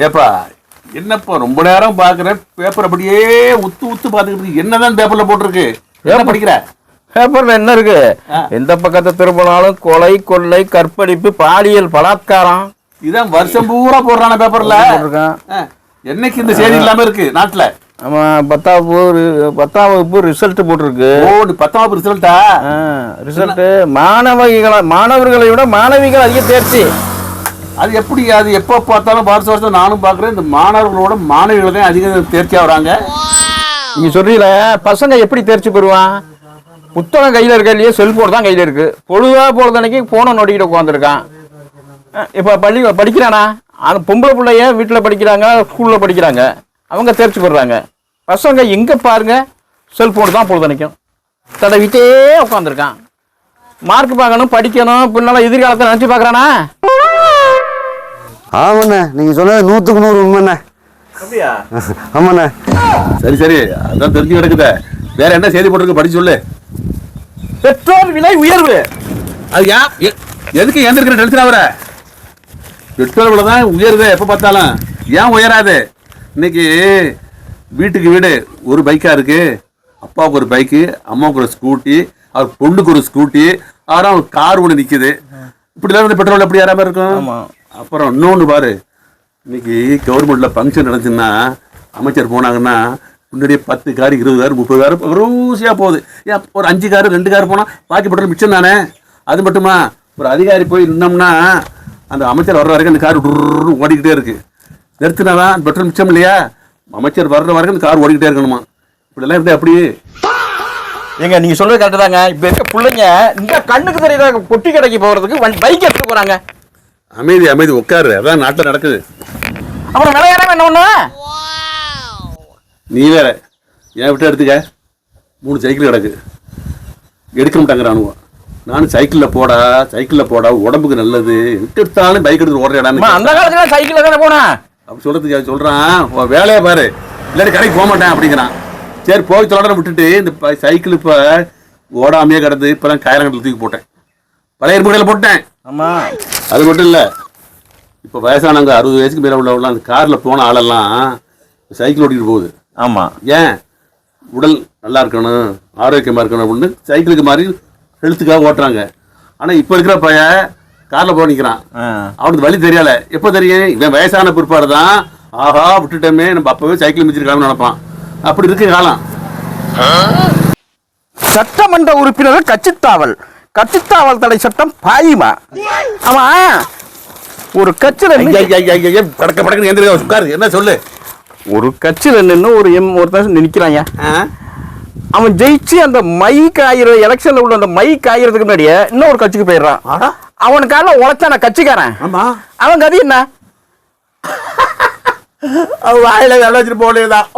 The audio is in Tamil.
ஏப்பா என்னப்பா ரொம்ப நேரம் பாக்குறேன் பேப்பர் அப்படியே உத்து உத்து பாத்துக்கிட்டு என்னதான் பேப்பர்ல போட்டிருக்கு என்ன படிக்கிற பேப்பர்ல என்ன இருக்கு எந்த பக்கத்தை திரும்பினாலும் கொலை கொள்ளை கற்பழிப்பு பாலியல் பலாத்காரம் இதான் வருஷம் பூரா போடுறான பேப்பர்ல என்னைக்கு இந்த செய்தி இல்லாம இருக்கு நாட்டுல ஆமா 10ஆம் வகுப்பு ரிசல்ட் போட்டிருக்கு ஓ 10ஆம் வகுப்பு ரிசல்ட்டா ரிசல்ட் மாணவர்களை விட மாணவிகள் அதிக தேர்ச்சி அது எப்படி அது எப்போ பார்த்தாலும் வருஷம் நானும் பார்க்குறேன் இந்த மாணவர்களோட மாணவிகள் தான் அதிக தேர்ச்சியாக வராங்க நீங்க சொல்றீங்கள பசங்க எப்படி தேர்ச்சி பெறுவான் புத்தகம் கையில் இருக்க இல்லையே செல்போன் தான் கையில் இருக்கு பொழுதா போகிறது அன்னைக்கு போனை நோட்டிக்கிட்டு உட்காந்துருக்கான் இப்போ படிக்கிறானா அது பொம்பளை பிள்ளைய வீட்டில் படிக்கிறாங்க ஸ்கூலில் படிக்கிறாங்க அவங்க தேர்ச்சி பெறுறாங்க பசங்க எங்கே பாருங்க செல்போன் தான் பொழுதனைக்கும் தடவிட்டே உட்காந்துருக்கான் மார்க் பார்க்கணும் படிக்கணும் பின்னால எதிர்காலத்தை நினச்சி பார்க்குறானா ஆமாண்ணே நீங்கள் சொன்னது 100க்கு 100 உண்மைண்ணே அப்படியா ஆமாண்ணே சரி சரி அதான் தெரிஞ்சு கிடக்குதே வேற என்ன செய்தி போட்டிருக்கு படிச்சு சொல்லு பெட்ரோல் விலை உயர்வு அது எதுக்கு ஏந்திருக்கிற டென்ஷன் ஆகுற பெட்ரோல் விலை தான் உயருது எப்போ பார்த்தாலும் ஏன் உயராது இன்னைக்கு வீட்டுக்கு வீடு ஒரு பைக்காக இருக்கு அப்பாவுக்கு ஒரு பைக்கு அம்மாவுக்கு ஒரு ஸ்கூட்டி அவர் பொண்ணுக்கு ஒரு ஸ்கூட்டி அவரும் கார் ஒன்று நிற்குது இப்படிலாம் வந்து பெட்ரோல் எப்படி ஏறாமல் இருக்கும் அப்புறம் இன்னொன்று பாரு இன்னைக்கு கவர்மெண்ட்டில் ஃபங்க்ஷன் நடந்துச்சுன்னா அமைச்சர் போனாங்கன்னா முன்னாடியே 10 கார் 20 கார் 30 கார் ரோசியாக போகுது ஏன் ஒரு 5 கார் 2 கார் போனால் பாக்கி பெட்ரோல் மிச்சம் தானே அது மட்டுமா ஒரு அதிகாரி போய் நின்னோம்னா அந்த அமைச்சர் வர்ற வரைக்கும் அந்த கார் ஓடிக்கிட்டே இருக்கு நிறுத்தினாதான் பெட்ரோல் மிச்சம் இல்லையா அமைச்சர் வர்ற வரைக்கும் அந்த கார் ஓடிக்கிட்டே இருக்கணுமா இப்படிலாம் இருந்தால் எப்படி ஏங்க நீங்க சொல்றது கரெக்ட் தாங்க இப்ப இருக்க பிள்ளைங்க இந்த கண்ணுக்கு தெரியாத பொட்டி கடைக்கு போறதுக்கு பைக் எடுத்து போறாங்க அமைதி அமைதி உட்காரு அதான் நாட்டில் நடக்குது அப்புறம் விளையாடாம என்ன ஒண்ணு நீ வேற என் விட்டு எடுத்துக்க 3 சைக்கிள் கிடக்கு எடுக்க மாட்டாங்கிறானுவோ நானும் சைக்கிளில் போடா உடம்புக்கு நல்லது விட்டு எடுத்தாலும் பைக் எடுத்து ஓடுறேடான்னு அந்த காலத்துல சைக்கிள்ல தானே போனா அப்படி சொல்றதுக்கு சொல்றான் வேலையை பாரு இல்லாட்டி கடைக்கு போக மாட்டேன் அப்படிங்கிறான் சரி போய் தொடர விட்டுட்டு இந்த சைக்கிள் இப்போ ஓடாமையே கிடந்து இப்போ தான் காயரங்கத்தில் தூக்கி போட்டேன் பழைய முறையில் போட்டேன் ஆமாம் அது மட்டும் இல்லை இப்போ வயசானவங்க 60 வயசுக்கு மேலே உள்ளவங்களாம் அந்த காரில் போன ஆளெல்லாம் சைக்கிள் ஓட்டிகிட்டு போகுது ஆமாம் ஏன் உடல் நல்லா இருக்கணும் ஆரோக்கியமாக இருக்கணும் அப்படின்னு சைக்கிளுக்கு மாதிரி ஹெல்த்துக்காக ஓட்டுறாங்க ஆனால் இப்போ இருக்கிற பையன் காரில் போக நிற்கிறான் அவனுக்கு வழி தெரியலை எப்போ தெரியும் இவன் வயசான பிற்பாடு தான் ஆஹா விட்டுட்டோமே நம்ம அப்போவே சைக்கிள் மிச்சிருக்காங்கன்னு நினைப்பான் அப்படி இருக்கு காலம் சட்டமன்ற உறுப்பினர் கட்சித்தாவல் தடை சட்டம் பாயுமா ஆமா ஒரு கட்சியில உட்காரு என்ன சொல்லு ஒரு கட்சியில நின்று ஒருத்தன் நிக்கிறாங்க அவன் ஜெயிச்சு அந்த மை காயிற எலெக்ஷன்ல உள்ள அந்த மை காயறதுக்கு முன்னாடியே இன்னொரு கட்சிக்கு போயிடுறான் அவனுக்கால உழைச்சான கட்சிக்காரன் அவன் கதி என்ன வாயில வேலை வச்சுட்டு போலேதான்